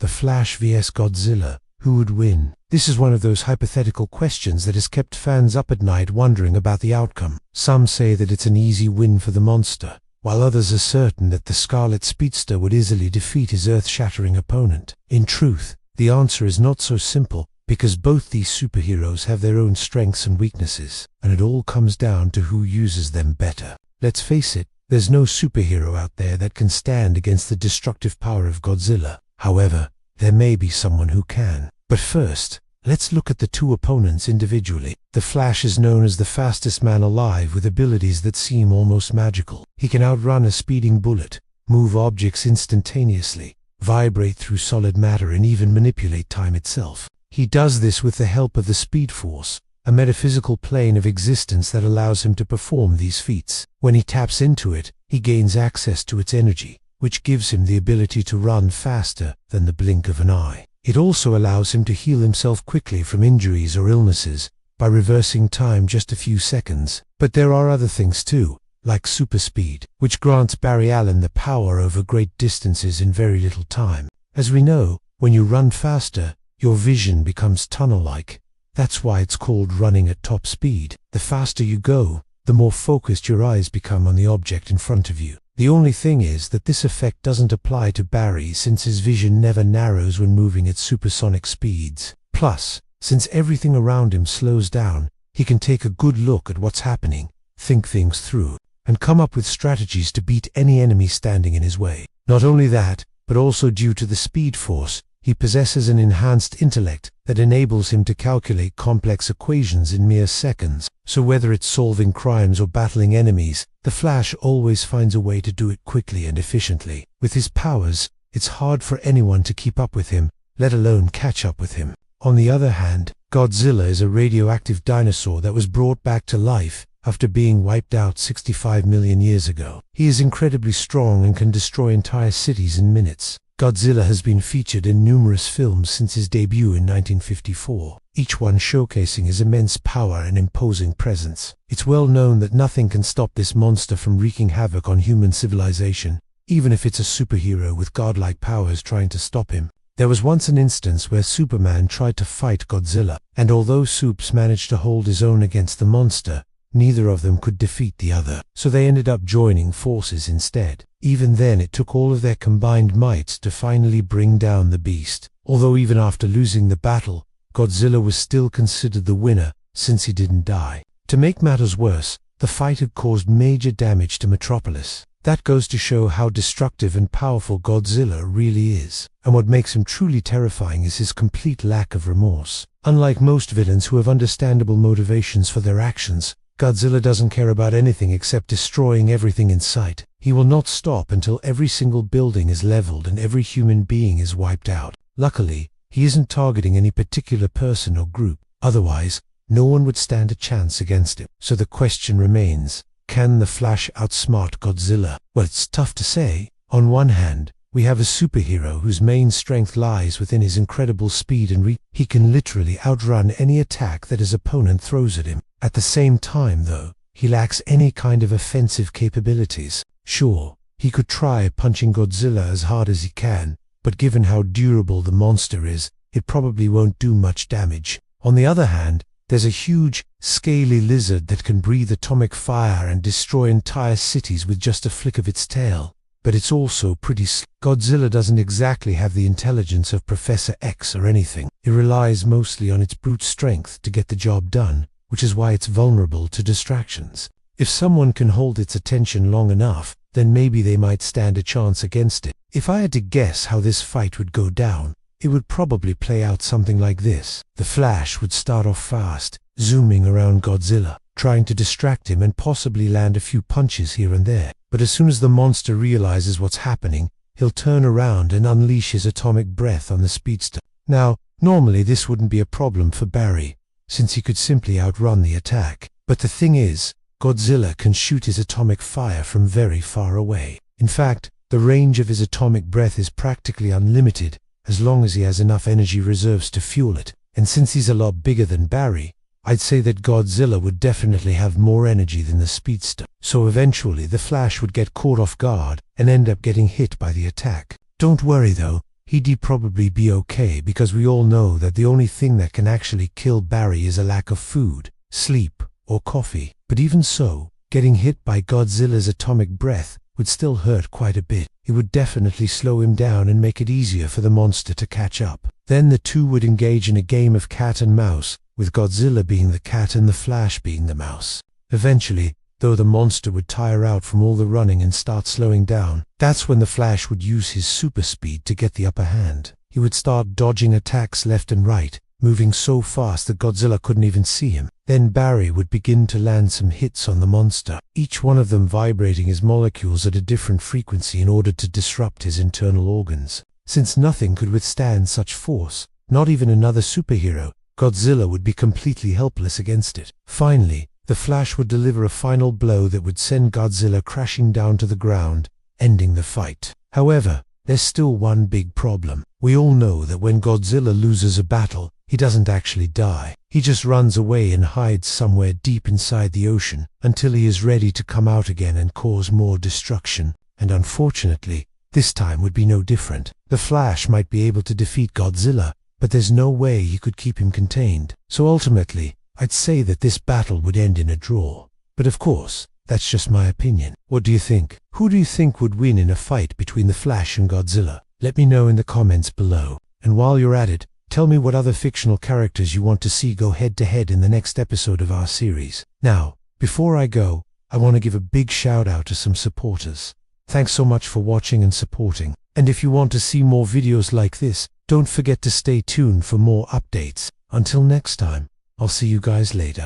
The Flash vs Godzilla. Who would win? This is one of those hypothetical questions that has kept fans up at night wondering about the outcome. Some say that it's an easy win for the monster, while others are certain that the Scarlet Speedster would easily defeat his earth-shattering opponent. In truth, the answer is not so simple, because both these superheroes have their own strengths and weaknesses, and it all comes down to who uses them better. Let's face it, there's no superhero out there that can stand against the destructive power of Godzilla. However, there may be someone who can. But first, let's look at the two opponents individually. The Flash is known as the fastest man alive, with abilities that seem almost magical. He can outrun a speeding bullet, move objects instantaneously, vibrate through solid matter, and even manipulate time itself. He does this with the help of the Speed Force, a metaphysical plane of existence that allows him to perform these feats. When he taps into it, he gains access to its energy, which gives him the ability to run faster than the blink of an eye. It also allows him to heal himself quickly from injuries or illnesses by reversing time just a few seconds. But there are other things too, like super speed, which grants Barry Allen the power over great distances in very little time. As we know, when you run faster, your vision becomes tunnel-like. That's why it's called running at top speed. The faster you go, the more focused your eyes become on the object in front of you. The only thing is that this effect doesn't apply to Barry, since his vision never narrows when moving at supersonic speeds. Plus, since everything around him slows down, he can take a good look at what's happening, think things through, and come up with strategies to beat any enemy standing in his way. Not only that, but also due to the Speed Force, he possesses an enhanced intellect that enables him to calculate complex equations in mere seconds. So whether it's solving crimes or battling enemies, the Flash always finds a way to do it quickly and efficiently. With his powers, it's hard for anyone to keep up with him, let alone catch up with him. On the other hand, Godzilla is a radioactive dinosaur that was brought back to life after being wiped out 65 million years ago. He is incredibly strong and can destroy entire cities in minutes. Godzilla has been featured in numerous films since his debut in 1954, each one showcasing his immense power and imposing presence. It's well known that nothing can stop this monster from wreaking havoc on human civilization, even if it's a superhero with godlike powers trying to stop him. There was once an instance where Superman tried to fight Godzilla, and although Supes managed to hold his own against the monster, neither of them could defeat the other, so they ended up joining forces instead. Even then, it took all of their combined might to finally bring down the beast. Although even after losing the battle, Godzilla was still considered the winner, since he didn't die. To make matters worse, the fight had caused major damage to Metropolis. That goes to show how destructive and powerful Godzilla really is. And what makes him truly terrifying is his complete lack of remorse. Unlike most villains who have understandable motivations for their actions, Godzilla doesn't care about anything except destroying everything in sight. He will not stop until every single building is leveled and every human being is wiped out. Luckily, he isn't targeting any particular person or group. Otherwise, no one would stand a chance against him. So the question remains, can the Flash outsmart Godzilla? Well, it's tough to say. On one hand, we have a superhero whose main strength lies within his incredible speed and reach. He can literally outrun any attack that his opponent throws at him. At the same time, though, he lacks any kind of offensive capabilities. Sure, he could try punching Godzilla as hard as he can, but given how durable the monster is, it probably won't do much damage. On the other hand, there's a huge, scaly lizard that can breathe atomic fire and destroy entire cities with just a flick of its tail. But it's also pretty slow. Godzilla doesn't exactly have the intelligence of Professor X or anything. It relies mostly on its brute strength to get the job done, which is why it's vulnerable to distractions. If someone can hold its attention long enough, then maybe they might stand a chance against it. If I had to guess how this fight would go down, it would probably play out something like this. The Flash would start off fast, zooming around Godzilla, trying to distract him and possibly land a few punches here and there. But as soon as the monster realizes what's happening, he'll turn around and unleash his atomic breath on the speedster. Now, normally this wouldn't be a problem for Barry, since he could simply outrun the attack. But the thing is, Godzilla can shoot his atomic fire from very far away. In fact, the range of his atomic breath is practically unlimited, as long as he has enough energy reserves to fuel it. And since he's a lot bigger than Barry, I'd say that Godzilla would definitely have more energy than the speedster. So eventually the Flash would get caught off guard and end up getting hit by the attack. Don't worry though, he'd probably be okay, because we all know that the only thing that can actually kill Barry is a lack of food, sleep, or coffee. But even so, getting hit by Godzilla's atomic breath would still hurt quite a bit. It would definitely slow him down and make it easier for the monster to catch up. Then the two would engage in a game of cat and mouse, with Godzilla being the cat and the Flash being the mouse. Eventually, though, the monster would tire out from all the running and start slowing down. That's when the Flash would use his super speed to get the upper hand. He would start dodging attacks left and right, moving so fast that Godzilla couldn't even see him. Then Barry would begin to land some hits on the monster, each one of them vibrating his molecules at a different frequency in order to disrupt his internal organs. Since nothing could withstand such force, not even another superhero, Godzilla would be completely helpless against it. Finally, the Flash would deliver a final blow that would send Godzilla crashing down to the ground, ending the fight. However, there's still one big problem. We all know that when Godzilla loses a battle, he doesn't actually die. He just runs away and hides somewhere deep inside the ocean until he is ready to come out again and cause more destruction. And unfortunately, this time would be no different. The Flash might be able to defeat Godzilla, but there's no way he could keep him contained. So ultimately, I'd say that this battle would end in a draw. But of course, that's just my opinion. What do you think? Who do you think would win in a fight between the Flash and Godzilla? Let me know in the comments below. And while you're at it, tell me what other fictional characters you want to see go head-to-head in the next episode of our series. Now, before I go, I want to give a big shout out to some supporters. Thanks so much for watching and supporting. And if you want to see more videos like this, don't forget to stay tuned for more updates. Until next time, I'll see you guys later.